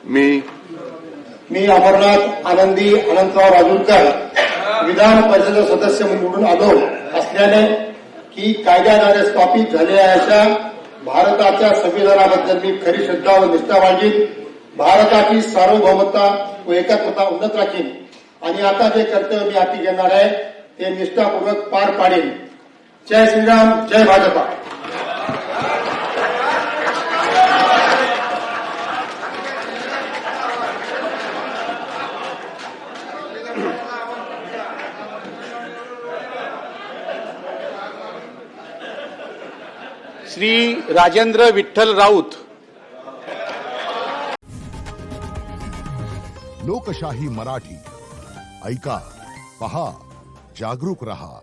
मी अमरनाथ आनंदी अनंतराव राजूरकर विधान परिषद सदस्य निवडून आलो असल्याने की कायद्याद्वारे स्थापित झालेल्या अशा भारताच्या संविधानाबद्दल मी खरी श्रद्धा व निष्ठा बाळगीन, भारताची सार्वभौमता व एकात्मता उन्नत राखीन आणि आता जे कर्तव्य मी हाती घेणार आहे ते निष्ठापूर्वक पार पाडेन. जय श्रीराम, जय भाजपा. श्री राजेंद्र विठ्ठल राऊत. लोकशाही मराठी ऐका, पहा, जागरूक रहा.